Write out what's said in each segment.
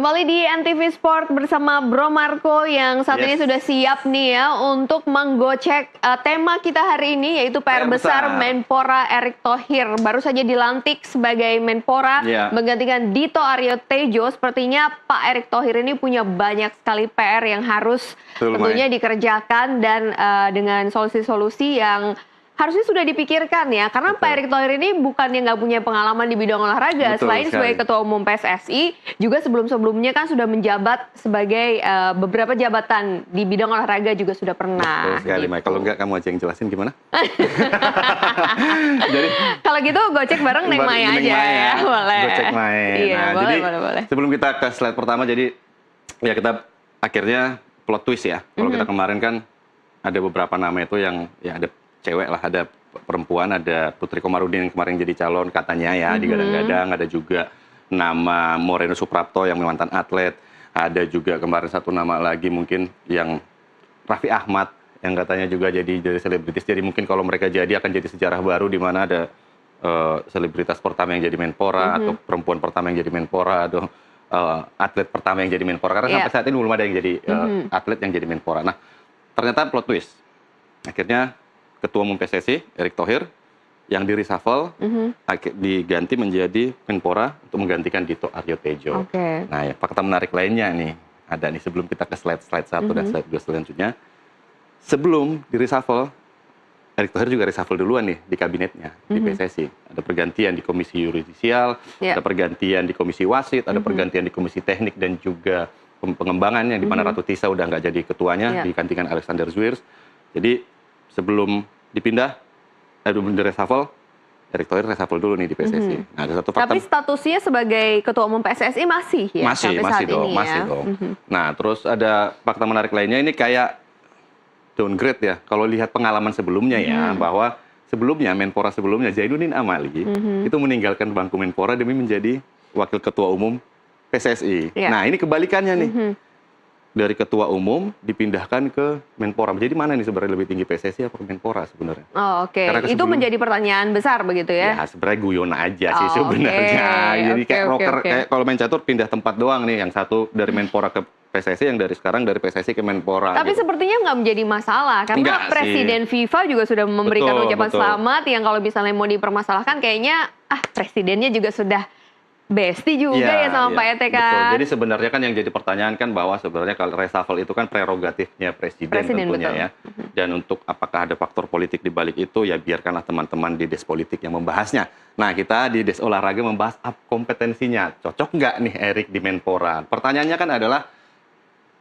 Kembali di NTV Sport bersama Bro Marco yang saat ini sudah siap nih ya untuk menggocek tema kita hari ini, yaitu PR besar Menpora Erick Thohir. Baru saja dilantik sebagai Menpora menggantikan Dito Aryo Tejo. Sepertinya Pak Erick Thohir ini punya banyak sekali PR yang harus tentunya dikerjakan, dan dengan solusi-solusi yang harusnya sudah dipikirkan ya, karena Pak Erick Thohir ini bukannya nggak punya pengalaman di bidang olahraga. Selain sebagai Ketua Umum PSSI, juga sebelum-sebelumnya kan sudah menjabat sebagai beberapa jabatan di bidang olahraga juga sudah pernah. Betul sekali, Mai. Kalau nggak kamu aja yang jelasin gimana? Jadi kalau gitu gocek bareng Neng Maya aja ya. Boleh. Gocek Mai. Iya, nah, boleh, jadi boleh. Sebelum kita ke slide pertama, jadi ya kita akhirnya plot twist ya. Kalau kita kemarin kan ada beberapa nama itu yang ya ada cewek lah, ada perempuan, ada Putri Komarudin yang kemarin jadi calon katanya ya, digadang-gadang. Ada juga nama Moreno Suprapto yang mantan atlet. Ada juga kemarin satu nama lagi mungkin yang Raffi Ahmad yang katanya juga jadi selebritis. Jadi mungkin kalau mereka jadi akan jadi sejarah baru di mana ada selebritas pertama yang jadi Menpora, atau perempuan pertama yang jadi Menpora, atau atlet pertama yang jadi Menpora. Karena sampai saat ini belum ada yang jadi atlet yang jadi Menpora. Nah, ternyata plot twist. Akhirnya Ketua Umum PSSI, Erick Thohir, yang di reshuffle, diganti menjadi Menpora untuk menggantikan Dito Aryo Tejo. Nah, ya, fakta menarik lainnya nih, ada nih sebelum kita ke slide 1 dan slide 2 selanjutnya. Sebelum di reshuffle, Erick Thohir juga reshuffle duluan nih di kabinetnya, di PSSI. Ada pergantian di Komisi Yudisial, ada pergantian di Komisi Wasit, ada pergantian di Komisi Teknik dan juga pengembangannya, di mana Ratu Tisa udah nggak jadi ketuanya, digantikan Alexander Zwiers. Jadi sebelum dipindah, di reshuffle, Erick Thohir reshuffle dulu nih di PSSI. Nah, ada satu fakta. Tapi statusnya sebagai Ketua Umum PSSI masih ya? Masih dong. Nah, terus ada fakta menarik lainnya, ini kayak downgrade ya. Kalau lihat pengalaman sebelumnya ya, bahwa sebelumnya Menpora sebelumnya Zainuddin Amali itu meninggalkan bangku Menpora demi menjadi Wakil Ketua Umum PSSI. Nah, ini kebalikannya nih. Dari Ketua Umum dipindahkan ke Menpora. Jadi mana nih sebenarnya lebih tinggi, PSSI atau Menpora sebenarnya? Oh, oke. Itu menjadi pertanyaan besar begitu ya? Ya sebenarnya guyon aja sih sebenarnya. Jadi kayak rocker, kayak kalau main catur pindah tempat doang nih. Yang satu dari Menpora ke PSSI, yang dari sekarang dari PSSI ke Menpora. Tapi sepertinya nggak menjadi masalah, karena Presiden FIFA juga sudah memberikan ucapan selamat. Yang kalau misalnya mau dipermasalahkan, kayaknya presidennya juga sudah besti juga ya sama Pak Ete kan. Betul. Jadi sebenarnya kan yang jadi pertanyaan kan bahwa sebenarnya kalau reshuffle itu kan prerogatifnya presiden tentunya ya. Dan untuk apakah ada faktor politik di balik itu, ya biarkanlah teman-teman di Des Politik yang membahasnya. Nah, kita di Des Olahraga membahas kompetensinya. Cocok nggak nih Erick di Menpora? Pertanyaannya kan adalah,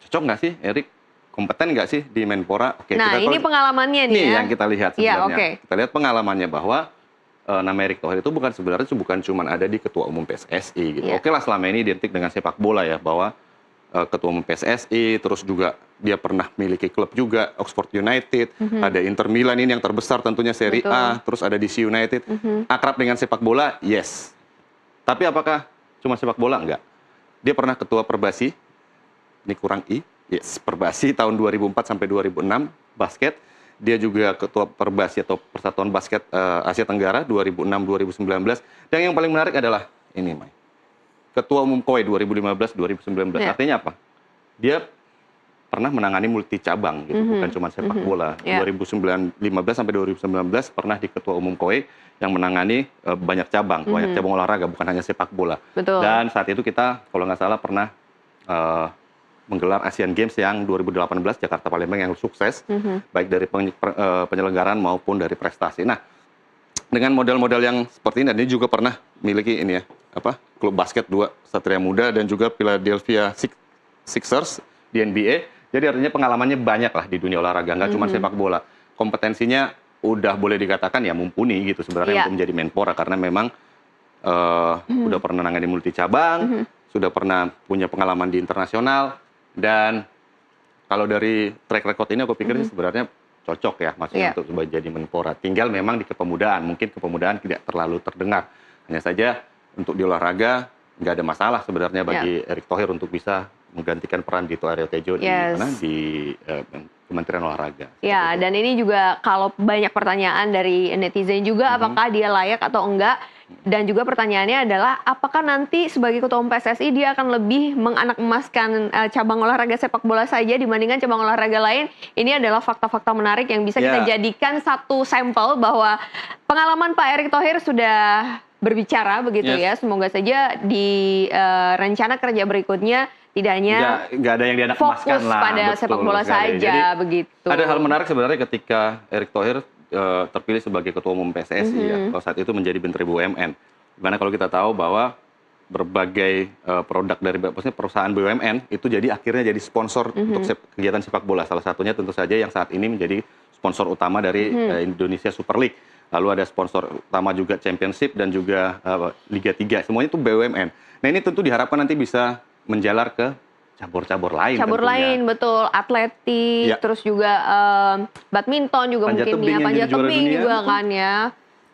cocok nggak sih Erick? Kompeten nggak sih di Menpora? Nah, ini pengalamannya nih ya. Yang kita lihat sebenarnya. Kita lihat pengalamannya bahwa nama Erick Thohir itu sebenarnya bukan cuma ada di Ketua Umum PSSI gitu. Oke lah, selama ini identik dengan sepak bola ya, bahwa Ketua Umum PSSI, terus juga dia pernah miliki klub juga, Oxford United, ada Inter Milan ini yang terbesar tentunya Serie A, terus ada DC United. Akrab dengan sepak bola, yes. Tapi apakah cuma sepak bola? Enggak. Dia pernah Ketua Perbasi, ini kurang I, yes, Perbasi tahun 2004 sampai 2006, basket. Dia juga Ketua Perbasi atau Persatuan Basket Asia Tenggara 2006-2019. Dan yang paling menarik adalah ini, Mai. Ketua Umum KOI 2015-2019. Artinya apa? Dia pernah menangani multi cabang gitu, bukan cuma sepak bola. 2015 sampai 2019 pernah di Ketua Umum KOI yang menangani banyak cabang olahraga, bukan hanya sepak bola. Dan saat itu kita kalau nggak salah pernah menggelar Asian Games yang 2018 Jakarta Palembang yang sukses, baik dari penyelenggaraan maupun dari prestasi. Nah, dengan model-model yang seperti ini, dan ini juga pernah miliki ini ya, klub basket 2 Satria Muda dan juga Philadelphia Sixers di NBA. Jadi artinya pengalamannya banyak lah di dunia olahraga, nggak cuma sepak bola. Kompetensinya udah boleh dikatakan ya mumpuni gitu sebenarnya untuk menjadi Menpora, karena memang udah pernah nangani multi cabang, sudah pernah punya pengalaman di internasional. Dan kalau dari track record ini aku pikir sebenarnya cocok ya maksudnya untuk jadi Menpora. Tinggal memang di kepemudaan, mungkin kepemudaan tidak terlalu terdengar. Hanya saja untuk di olahraga nggak ada masalah sebenarnya bagi Erick Thohir untuk bisa menggantikan peran Dito Aryo Tejo di Kementerian Olahraga. Ya, dan ini juga kalau banyak pertanyaan dari netizen juga, apakah dia layak atau enggak? Dan juga pertanyaannya adalah, apakah nanti sebagai ketua umum PSSI dia akan lebih menganak emaskan cabang olahraga sepak bola saja dibandingkan cabang olahraga lain? Ini adalah fakta-fakta menarik yang bisa kita jadikan satu sampel bahwa pengalaman Pak Erick Thohir sudah berbicara begitu ya. Semoga saja di rencana kerja berikutnya tidak hanya nggak ada yang dianak emaskan fokus pada sepak bola saja. Jadi, begitu. Ada hal menarik sebenarnya ketika Erick Thohir terpilih sebagai ketua umum PSSI ya, kalau saat itu menjadi Menteri BUMN. Dimana kalau kita tahu bahwa berbagai produk dari maksudnya perusahaan BUMN itu jadi akhirnya jadi sponsor untuk kegiatan sepak bola. Salah satunya tentu saja yang saat ini menjadi sponsor utama dari Indonesia Super League. Lalu ada sponsor utama juga Championship dan juga Liga 3. Semuanya itu BUMN. Nah ini tentu diharapkan nanti bisa menjalar ke cabur-cabur lain. Cabur lain, betul. Atletik, terus juga badminton juga panjat mungkin ya. Panjat tebing juga kan ya.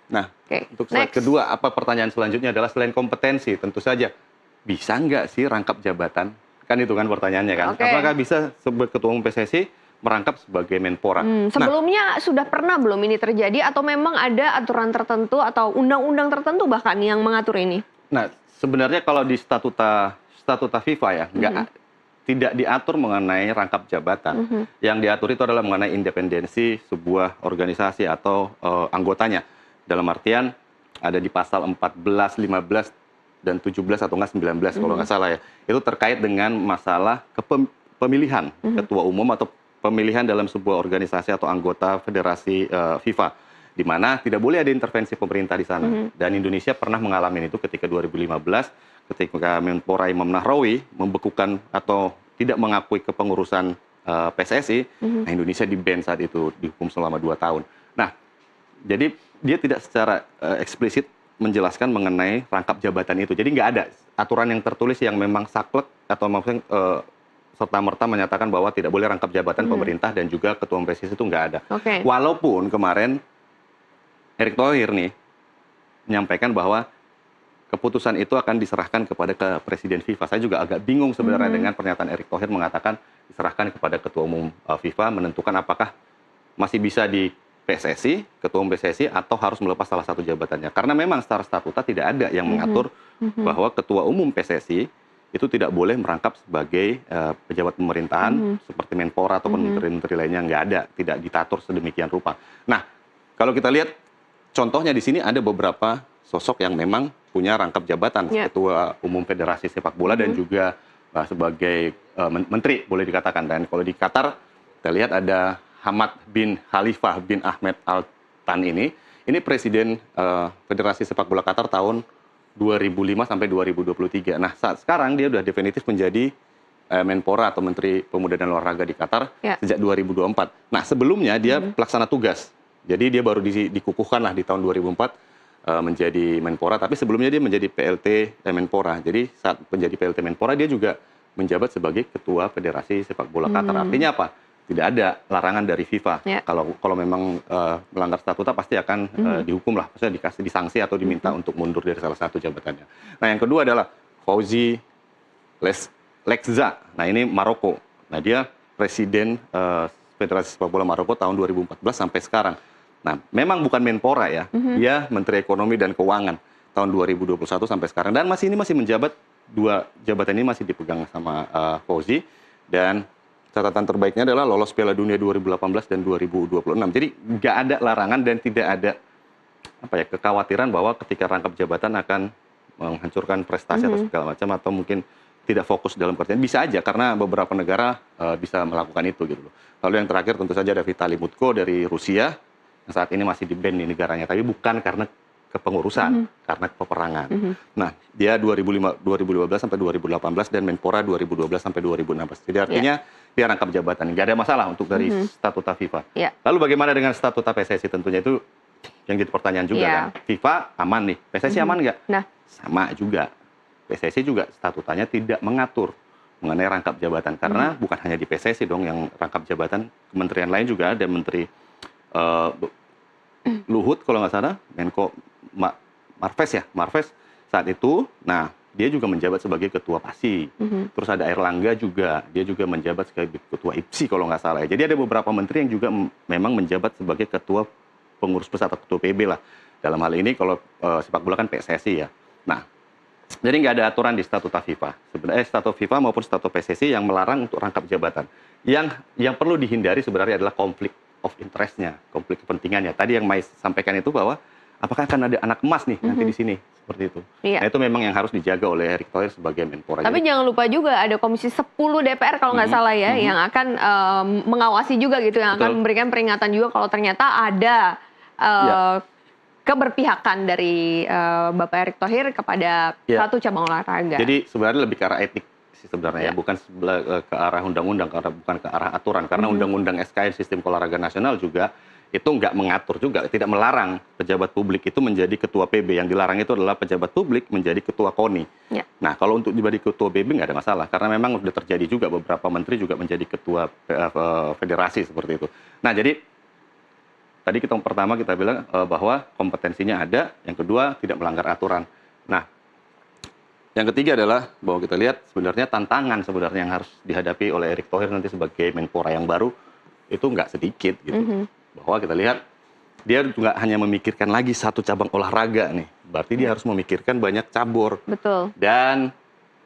Nah, untuk slide kedua, apa pertanyaan selanjutnya adalah selain kompetensi, tentu saja bisa nggak sih rangkap jabatan? Kan itu kan pertanyaannya kan. Apakah bisa sebagai ketua umum PSSI merangkap sebagai Menpora? Sebelumnya sudah pernah belum ini terjadi atau memang ada aturan tertentu atau undang-undang tertentu bahkan yang mengatur ini? Nah, sebenarnya kalau di statuta FIFA ya, tidak diatur mengenai rangkap jabatan. Yang diatur itu adalah mengenai independensi sebuah organisasi atau anggotanya. Dalam artian ada di pasal 14, 15, dan 17 atau enggak 19 kalau nggak salah ya. Itu terkait dengan masalah pemilihan ketua umum atau pemilihan dalam sebuah organisasi atau anggota federasi FIFA. Di mana tidak boleh ada intervensi pemerintah di sana. Dan Indonesia pernah mengalami itu ketika 2015, ketika Menpora Imam Nahrawi membekukan atau tidak mengakui kepengurusan PSSI, nah Indonesia di-ban saat itu, dihukum selama 2 tahun. Nah, jadi dia tidak secara eksplisit menjelaskan mengenai rangkap jabatan itu. Jadi nggak ada aturan yang tertulis yang memang saklek atau maksudnya serta-merta menyatakan bahwa tidak boleh rangkap jabatan pemerintah dan juga ketua umum PSSI itu nggak ada. Walaupun kemarin Erick Thohir nih menyampaikan bahwa keputusan itu akan diserahkan kepada Presiden FIFA. Saya juga agak bingung sebenarnya dengan pernyataan Erick Thohir mengatakan diserahkan kepada ketua umum FIFA menentukan apakah masih bisa di PSSI, ketua umum PSSI, atau harus melepas salah satu jabatannya. Karena memang secara statuta tidak ada yang mengatur bahwa ketua umum PSSI itu tidak boleh merangkap sebagai pejabat pemerintahan seperti Menpora atau menteri-menteri lainnya, nggak ada, tidak ditatur sedemikian rupa. Nah, kalau kita lihat contohnya di sini ada beberapa sosok yang memang punya rangkap jabatan, ketua umum Federasi Sepak Bola dan juga sebagai menteri boleh dikatakan. Dan kalau di Qatar kita lihat ada Hamad bin Khalifah bin Ahmed Al Thani ini presiden Federasi Sepak Bola Qatar tahun 2005 sampai 2023. Nah, saat sekarang dia sudah definitif menjadi Menpora atau Menteri Pemuda dan Olahraga di Qatar sejak 2024. Nah, sebelumnya dia pelaksana tugas. Jadi dia baru dikukuhkan lah di tahun 2004 menjadi Menpora, tapi sebelumnya dia menjadi PLT Menpora. Jadi saat menjadi PLT Menpora dia juga menjabat sebagai Ketua Federasi Sepak Bola Qatar. Artinya apa? Tidak ada larangan dari FIFA. Kalau memang melanggar statuta pasti akan dihukum lah, maksudnya dikasih disanksi atau diminta untuk mundur dari salah satu jabatannya. Nah, yang kedua adalah Fauzi Lekza. Nah, ini Maroko. Nah, dia presiden Federasi Sepak Bola Maroko tahun 2014 sampai sekarang. Nah, memang bukan Menpora ya, dia Menteri Ekonomi dan Keuangan tahun 2021 sampai sekarang. Dan masih menjabat, dua jabatan ini masih dipegang sama Fauzi. Dan catatan terbaiknya adalah lolos Piala Dunia 2018 dan 2026. Jadi nggak ada larangan dan tidak ada kekhawatiran bahwa ketika rangkap jabatan akan menghancurkan prestasi atau segala macam, atau mungkin tidak fokus dalam pekerjaan. Bisa aja karena beberapa negara bisa melakukan itu gitu loh. Lalu yang terakhir tentu saja ada Vitaly Mutko dari Rusia yang saat ini masih di-ban di negaranya, tapi bukan karena kepengurusan, karena peperangan. Nah, dia 2015 sampai 2018 dan Menpora 2012 sampai 2016. Jadi artinya dia rangkap jabatan. Nggak ada masalah untuk dari statuta FIFA. Lalu bagaimana dengan statuta PSSI? Tentunya itu yang jadi pertanyaan juga kan. FIFA aman nih, PSSI aman nggak? Nah, sama juga. PSSI juga statutanya tidak mengatur mengenai rangkap jabatan. Karena bukan hanya di PSSI dong yang rangkap jabatan, kementerian lain juga ada, Menteri Luhut kalau nggak salah, Menko Marves saat itu. Nah, dia juga menjabat sebagai ketua PASI. Terus ada Airlangga juga, dia juga menjabat sebagai ketua IPSI kalau nggak salah ya. Jadi ada beberapa menteri yang juga memang menjabat sebagai ketua pengurus besar atau ketua PB lah. Dalam hal ini kalau sepak bola kan PSSI ya. Nah, jadi nggak ada aturan di statuta FIFA. Sebenarnya statuta FIFA maupun statuta PSSI yang melarang untuk rangkap jabatan. Yang perlu dihindari sebenarnya adalah konflik of interest-nya, konflik kepentingannya. Tadi yang Mai sampaikan itu bahwa apakah akan ada anak emas nih nanti di sini seperti itu. Iya. Nah, itu memang yang harus dijaga oleh Erick Thohir sebagai Menpora. Tapi jangan lupa juga ada Komisi 10 DPR kalau nggak salah ya, yang akan mengawasi juga gitu, yang akan memberikan peringatan juga kalau ternyata ada keberpihakan dari Bapak Erick Thohir kepada satu cabang olahraga. Jadi sebenarnya lebih ke arah etik sih sebenarnya ya, bukan ke arah undang-undang, bukan ke arah aturan. Karena undang-undang SKN Sistem Olahraga Nasional juga itu nggak mengatur juga, tidak melarang pejabat publik itu menjadi ketua PB. Yang dilarang itu adalah pejabat publik menjadi ketua KONI. Ya. Nah, kalau untuk menjadi ketua PB nggak ada masalah, karena memang sudah terjadi juga beberapa menteri juga menjadi ketua federasi seperti itu. Nah, jadi tadi pertama kita bilang bahwa kompetensinya ada, yang kedua tidak melanggar aturan. Nah, yang ketiga adalah bahwa kita lihat sebenarnya tantangan sebenarnya yang harus dihadapi oleh Erick Thohir nanti sebagai Menpora yang baru itu nggak sedikit gitu. Bahwa kita lihat dia juga hanya memikirkan lagi satu cabang olahraga nih, berarti dia harus memikirkan banyak cabur. Betul. Dan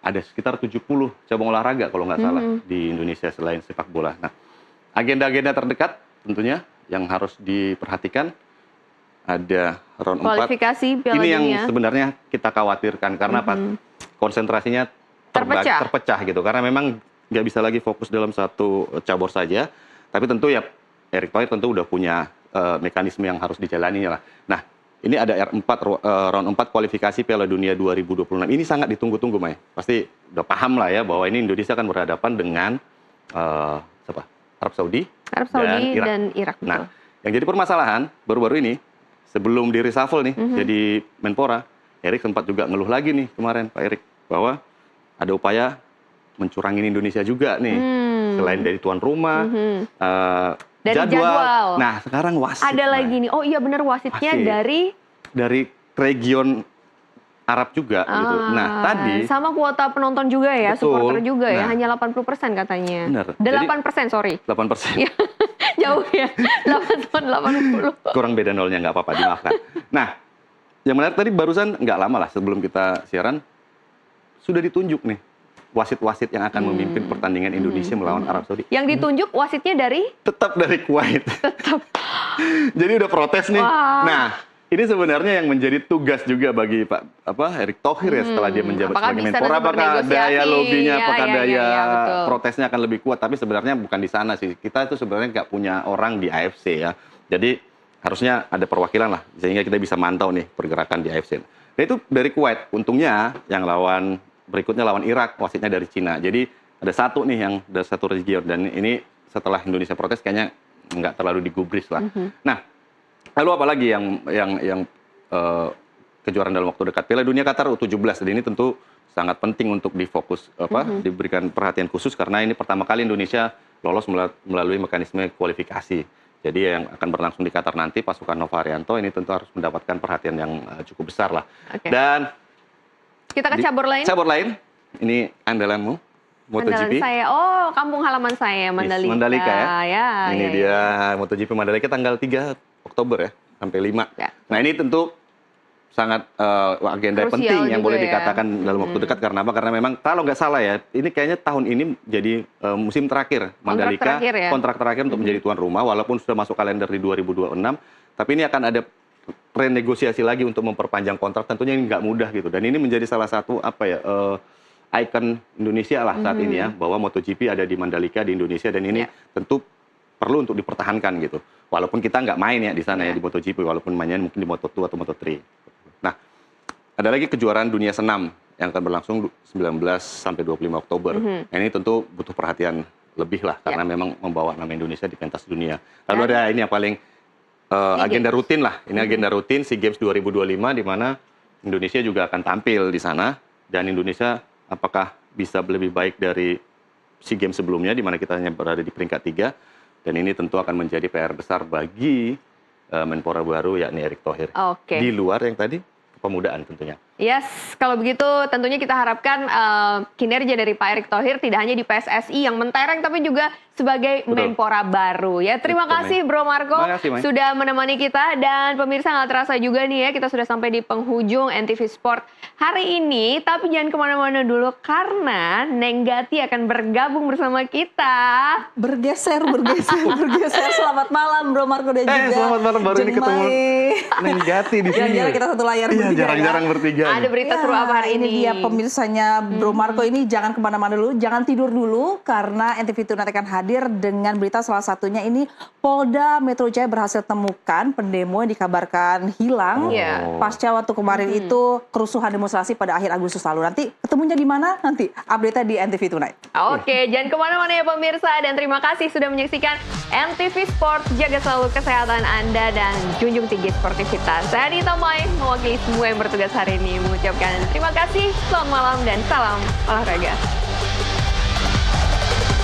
ada sekitar 70 cabang olahraga kalau nggak salah di Indonesia selain sepak bola. Nah, agenda-agenda terdekat tentunya yang harus diperhatikan ada round 4. Kualifikasi Piala Ini yang Dunia. sebenarnya kita khawatirkan karena konsentrasinya terpecah gitu. Karena memang nggak bisa lagi fokus dalam satu cabur saja. Tapi tentu ya Erick Thohir tentu udah punya mekanisme yang harus dijalani lah. Nah, ini ada round 4 kualifikasi Piala Dunia 2026. Ini sangat ditunggu-tunggu, Mai. Pasti udah paham lah ya bahwa ini Indonesia akan berhadapan dengan Arab Saudi dan Irak. Nah, yang jadi permasalahan baru-baru ini sebelum di reshuffle nih jadi Menpora, Erick sempat juga ngeluh lagi nih kemarin Pak Erick bahwa ada upaya mencurangin Indonesia juga nih. Selain dari tuan rumah, dari jadwal. Nah, sekarang wasit. Ada lagi nih. Oh iya benar, wasitnya dari region Arab juga gitu. Nah, tadi sama kuota penonton juga ya, supporter juga ya, hanya 80% katanya. Benar. 8%, sorry. 8%. Jauh ya. 80. Kurang beda nolnya, nggak apa-apa, dimaafkan. Nah, yang menarik tadi barusan nggak lama lah sebelum kita siaran sudah ditunjuk nih wasit-wasit yang akan memimpin pertandingan Indonesia melawan Arab Saudi. Yang ditunjuk wasitnya dari? Tetap dari Kuwait. Tetap. Jadi udah protes nih. Wah. Nah, ini sebenarnya yang menjadi tugas juga bagi Erick Thohir ya setelah dia menjabat sebagai Menpora. Apakah daya lobbynya, apakah daya protesnya akan lebih kuat? Tapi sebenarnya bukan di sana sih. Kita itu sebenarnya nggak punya orang di AFC ya. Jadi harusnya ada perwakilan lah, sehingga kita bisa mantau nih pergerakan di AFC. Nah itu dari Kuwait. Untungnya yang berikutnya lawan Irak, wasitnya dari Cina. Jadi ada satu nih yang dari satu region, dan ini setelah Indonesia protes kayaknya nggak terlalu digubris lah. Nah, lalu apa lagi yang kejuaraan dalam waktu dekat? Piala Dunia Qatar U17, dan ini tentu sangat penting untuk difokus diberikan perhatian khusus karena ini pertama kali Indonesia lolos melalui mekanisme kualifikasi. Jadi yang akan berlangsung di Qatar nanti, pasukan Nova Arianto ini tentu harus mendapatkan perhatian yang cukup besar lah. Dan kita ke cabur lain. Cabur lain, ini andalanmu, MotoGP. Andalan saya, kampung halaman saya, Mandalika. Yes, Mandalika ya. Ini ya. dia MotoGP Mandalika tanggal 3 Oktober ya, sampai 5. Ya. Nah ini tentu sangat agenda krusial penting yang boleh ya. dikatakan dalam waktu dekat. Karena apa? Karena memang kalau nggak salah ya, ini kayaknya tahun ini jadi musim terakhir Mandalika, kontrak terakhir untuk menjadi tuan rumah, walaupun sudah masuk kalender di 2026. Tapi ini akan ada renegosiasi lagi untuk memperpanjang kontrak, tentunya ini nggak mudah gitu. Dan ini menjadi salah satu ikon Indonesia lah saat ini ya, bahwa MotoGP ada di Mandalika di Indonesia, dan ini tentu perlu untuk dipertahankan gitu. Walaupun kita nggak main ya di sana ya di MotoGP, walaupun mainnya mungkin di Moto2 atau Moto3. Nah, ada lagi kejuaraan dunia senam yang akan berlangsung 19 sampai 25 Oktober. Nah, ini tentu butuh perhatian lebih lah karena memang membawa nama Indonesia di pentas dunia. Lalu ada ini yang paling agenda rutin lah. Ini agenda rutin SEA Games 2025 di mana Indonesia juga akan tampil di sana, dan Indonesia apakah bisa lebih baik dari SEA Games sebelumnya di mana kita hanya berada di peringkat 3, dan ini tentu akan menjadi PR besar bagi Menpora baru yakni Erick Thohir. Di luar yang tadi kepemudaan tentunya. Yes, kalau begitu tentunya kita harapkan kinerja dari Pak Erick Thohir tidak hanya di PSSI yang mentereng, tapi juga sebagai Menpora baru ya. Terima kasih Bro Marco sudah menemani kita, dan pemirsa nggak terasa juga nih ya, kita sudah sampai di penghujung NTV Sport hari ini. Tapi jangan kemana-mana dulu karena Neng Gati akan bergabung bersama kita. Bergeser. Selamat malam Bro Marco dan juga selamat malam, baru ini ketemu Neng Gati di sini. Jarang-jarang kita satu layar bertiga. Jarang-jarang bertiga. Ada berita seru apa hari ini? Ini dia pemirsanya Bro Marco, ini jangan kemana-mana dulu, jangan tidur dulu karena NTV Tonight akan hadir dengan berita salah satunya ini Polda Metro Jaya berhasil temukan pendemo yang dikabarkan hilang pasca waktu kemarin itu kerusuhan demonstrasi pada akhir Agustus lalu. Nanti ketemunya di mana? Nanti update-nya di NTV Tonight. Oke, jangan kemana-mana ya pemirsa, dan terima kasih sudah menyaksikan NTV Sport. Jaga selalu kesehatan Anda dan junjung tinggi sportivitas. Saya Anita Mai mewakili semua yang bertugas hari ini mengucapkan terima kasih, selamat malam dan salam olahraga.